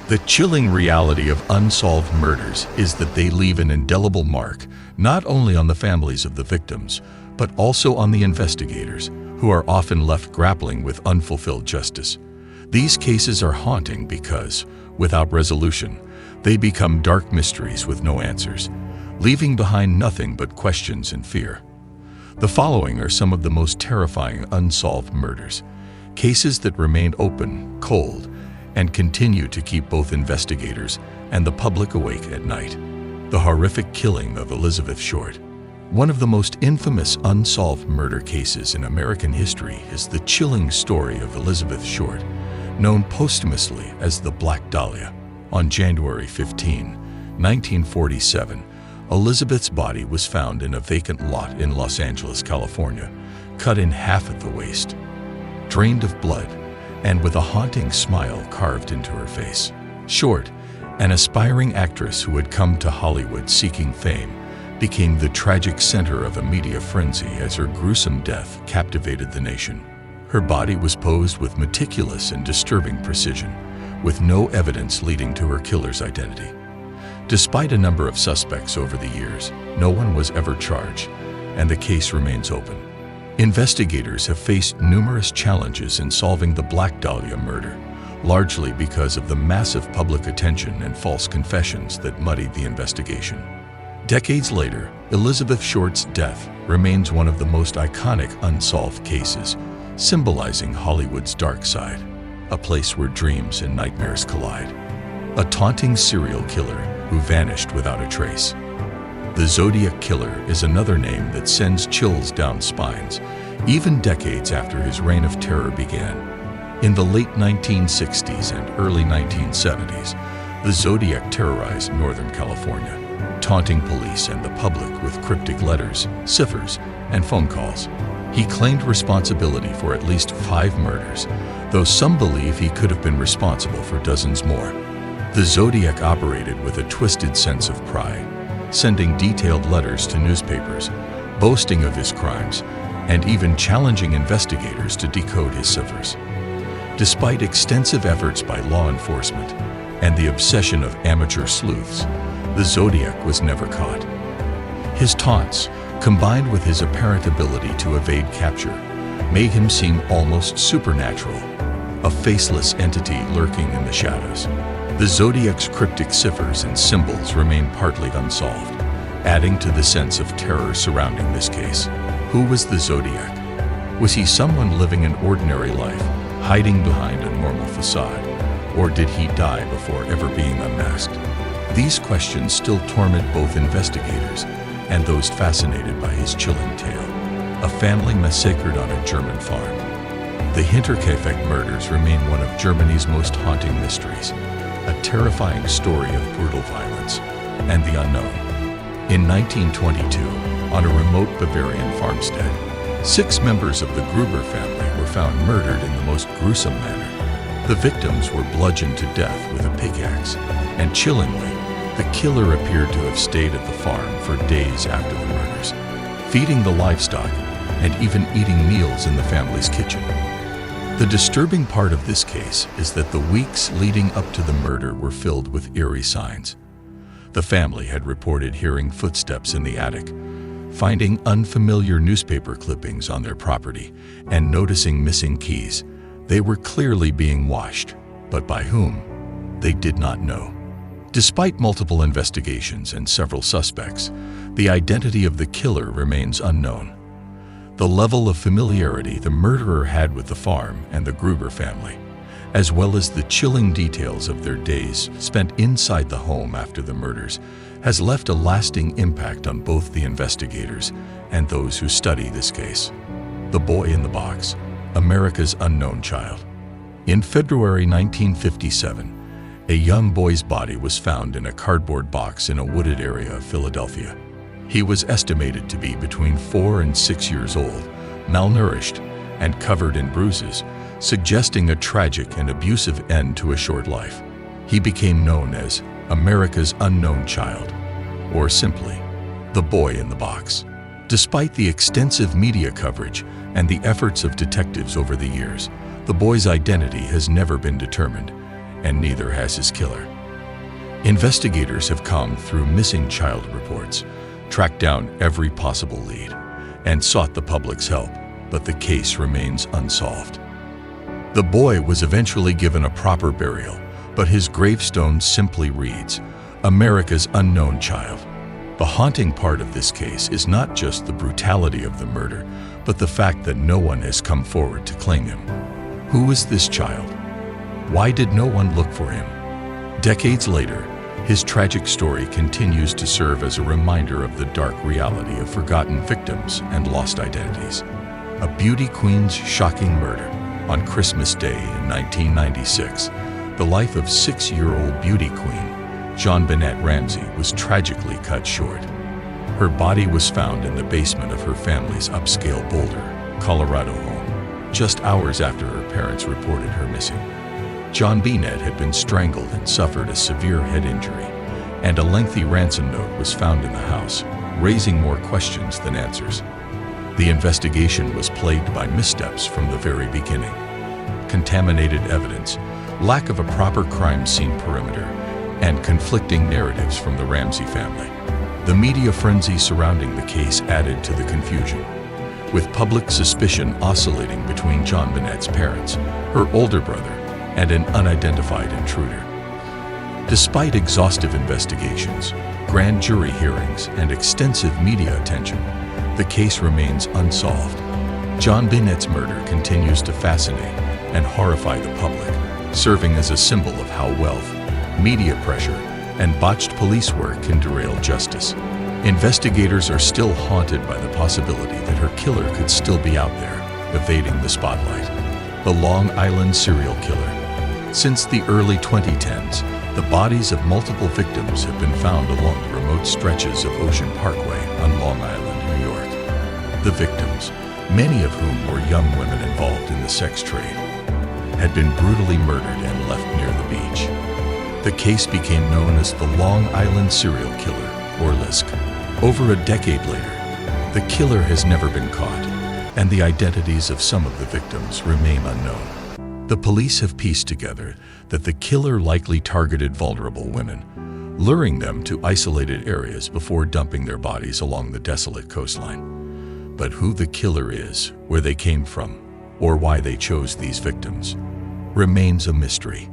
The chilling reality of unsolved murders is that they leave an indelible mark, not only on the families of the victims, but also on the investigators, who are often left grappling with unfulfilled justice. These cases are haunting because, without resolution, they become dark mysteries with no answers, leaving behind nothing but questions and fear. The following are some of the most terrifying unsolved murders, cases that remain open, cold, and continue to keep both investigators and the public awake at night. The horrific killing of Elizabeth Short. One of the most infamous unsolved murder cases in American history is the chilling story of Elizabeth Short, known posthumously as the Black Dahlia. On January 15, 1947, Elizabeth's body was found in a vacant lot in Los Angeles, California, cut in half at the waist, drained of blood, and with a haunting smile carved into her face. Short, an aspiring actress who had come to Hollywood seeking fame, became the tragic center of a media frenzy as her gruesome death captivated the nation. Her body was posed with meticulous and disturbing precision, with no evidence leading to her killer's identity. Despite a number of suspects over the years, no one was ever charged, and the case remains open. Investigators have faced numerous challenges in solving the Black Dahlia murder, largely because of the massive public attention and false confessions that muddied the investigation. Decades later, Elizabeth Short's death remains one of the most iconic unsolved cases, symbolizing Hollywood's dark side, a place where dreams and nightmares collide. A taunting serial killer who vanished without a trace. The Zodiac Killer is another name that sends chills down spines, even decades after his reign of terror began. In the late 1960s and early 1970s, the Zodiac terrorized Northern California, taunting police and the public with cryptic letters, ciphers, and phone calls. He claimed responsibility for at least 5 murders, though some believe he could have been responsible for dozens more. The Zodiac operated with a twisted sense of pride, sending detailed letters to newspapers, boasting of his crimes, and even challenging investigators to decode his ciphers. Despite extensive efforts by law enforcement and the obsession of amateur sleuths, the Zodiac was never caught. His taunts, combined with his apparent ability to evade capture, made him seem almost supernatural, a faceless entity lurking in the shadows. The Zodiac's cryptic ciphers and symbols remain partly unsolved, adding to the sense of terror surrounding this case. Who was the Zodiac? Was he someone living an ordinary life, hiding behind a normal facade, or did he die before ever being unmasked? These questions still torment both investigators and those fascinated by his chilling tale. A family massacred on a German farm. The Hinterkaifeck murders remain one of Germany's most haunting mysteries, a terrifying story of brutal violence and the unknown. In 1922, on a remote Bavarian farmstead, 6 members of the Gruber family were found murdered in the most gruesome manner. The victims were bludgeoned to death with a pickaxe, and chillingly, the killer appeared to have stayed at the farm for days after the murders, feeding the livestock and even eating meals in the family's kitchen. The disturbing part of this case is that the weeks leading up to the murder were filled with eerie signs. The family had reported hearing footsteps in the attic, finding unfamiliar newspaper clippings on their property, and noticing missing keys. They were clearly being watched, but by whom? They did not know. Despite multiple investigations and several suspects, the identity of the killer remains unknown. The level of familiarity the murderer had with the farm and the Gruber family, as well as the chilling details of their days spent inside the home after the murders, has left a lasting impact on both the investigators and those who study this case. The Boy in the Box, America's Unknown Child. In February 1957, a young boy's body was found in a cardboard box in a wooded area of Philadelphia. He was estimated to be between 4 and 6 years old, malnourished, and covered in bruises, suggesting a tragic and abusive end to a short life. He became known as America's Unknown Child, or simply, the Boy in the Box. Despite the extensive media coverage and the efforts of detectives over the years, the boy's identity has never been determined, and neither has his killer. Investigators have combed through missing child reports, tracked down every possible lead, and sought the public's help, but the case remains unsolved. The boy was eventually given a proper burial, but his gravestone simply reads, "America's unknown child." The haunting part of this case is not just the brutality of the murder, but the fact that no one has come forward to claim him. Who is this child? Why did no one look for him? Decades later, his tragic story continues to serve as a reminder of the dark reality of forgotten victims and lost identities. A beauty queen's shocking murder. On Christmas Day in 1996, the life of 6-year-old beauty queen JonBenét Ramsey was tragically cut short. Her body was found in the basement of her family's upscale Boulder, Colorado home, just hours after her parents reported her missing. JonBenét had been strangled and suffered a severe head injury, and a lengthy ransom note was found in the house, raising more questions than answers. The investigation was plagued by missteps from the very beginning. Contaminated evidence, lack of a proper crime scene perimeter, and conflicting narratives from the Ramsey family. The media frenzy surrounding the case added to the confusion, with public suspicion oscillating between JonBenét's parents, her older brother, and an unidentified intruder. Despite exhaustive investigations, grand jury hearings, and extensive media attention, the case remains unsolved. JonBenét's murder continues to fascinate and horrify the public, serving as a symbol of how wealth, media pressure, and botched police work can derail justice. Investigators are still haunted by the possibility that her killer could still be out there, evading the spotlight. The Long Island serial killer. Since the early 2010s, the bodies of multiple victims have been found along the remote stretches of Ocean Parkway on Long Island, New York. The victims, many of whom were young women involved in the sex trade, had been brutally murdered and left near the beach. The case became known as the Long Island serial killer, or LISK. Over a decade later, the killer has never been caught, and the identities of some of the victims remain unknown. The police have pieced together that the killer likely targeted vulnerable women, luring them to isolated areas before dumping their bodies along the desolate coastline. But who the killer is, where they came from, or why they chose these victims, remains a mystery.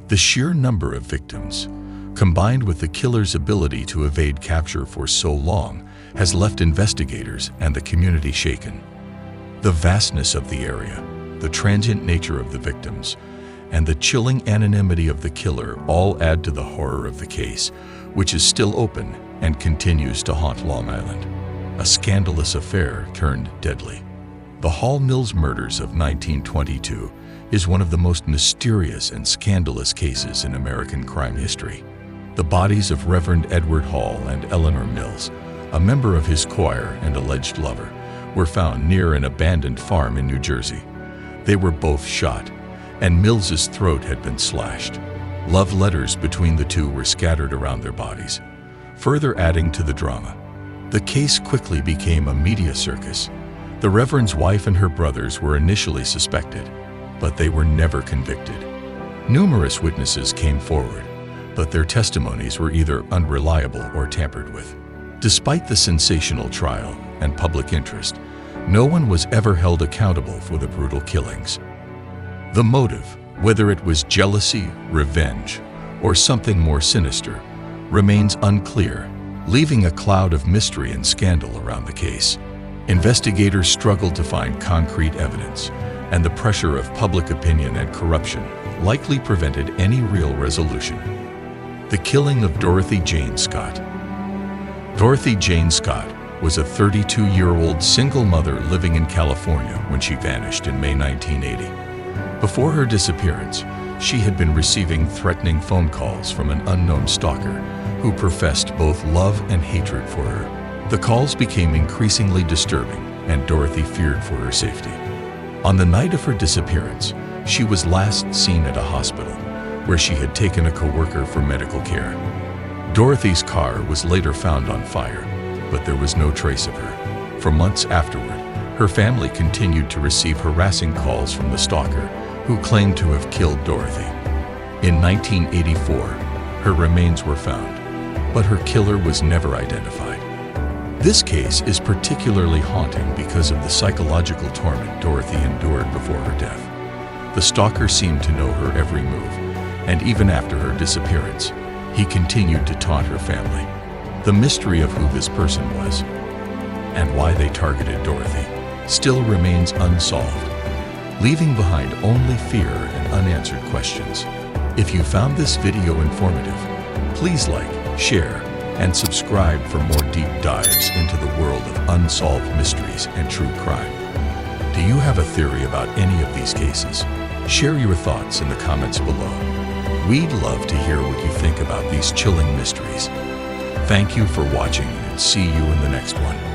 The sheer number of victims, combined with the killer's ability to evade capture for so long, has left investigators and the community shaken. The vastness of the area, the transient nature of the victims, and the chilling anonymity of the killer all add to the horror of the case, which is still open and continues to haunt Long Island. A scandalous affair turned deadly. The Hall Mills murders of 1922 is one of the most mysterious and scandalous cases in American crime history. The bodies of Reverend Edward Hall and Eleanor Mills, a member of his choir and alleged lover, were found near an abandoned farm in New Jersey. They were both shot, and Mills's throat had been slashed. Love letters between the two were scattered around their bodies, further adding to the drama. The case quickly became a media circus. The Reverend's wife and her brothers were initially suspected, but they were never convicted. Numerous witnesses came forward, but their testimonies were either unreliable or tampered with. Despite the sensational trial and public interest, no one was ever held accountable for the brutal killings. The motive, whether it was jealousy, revenge, or something more sinister, remains unclear, leaving a cloud of mystery and scandal around the case. Investigators struggled to find concrete evidence, and the pressure of public opinion and corruption likely prevented any real resolution. The killing of Dorothy Jane Scott. Dorothy Jane Scott was a 32-year-old single mother living in California when she vanished in May 1980. Before her disappearance, she had been receiving threatening phone calls from an unknown stalker who professed both love and hatred for her. The calls became increasingly disturbing, and Dorothy feared for her safety. On the night of her disappearance, she was last seen at a hospital, where she had taken a coworker for medical care. Dorothy's car was later found on fire, but there was no trace of her. For months afterward, her family continued to receive harassing calls from the stalker, who claimed to have killed Dorothy. In 1984, her remains were found, but her killer was never identified. This case is particularly haunting because of the psychological torment Dorothy endured before her death. The stalker seemed to know her every move, and even after her disappearance, he continued to taunt her family. The mystery of who this person was and why they targeted Dorothy still remains unsolved, leaving behind only fear and unanswered questions. If you found this video informative, please like, share, and subscribe for more deep dives into the world of unsolved mysteries and true crime. Do you have a theory about any of these cases? Share your thoughts in the comments below. We'd love to hear what you think about these chilling mysteries. Thank you for watching, and see you in the next one.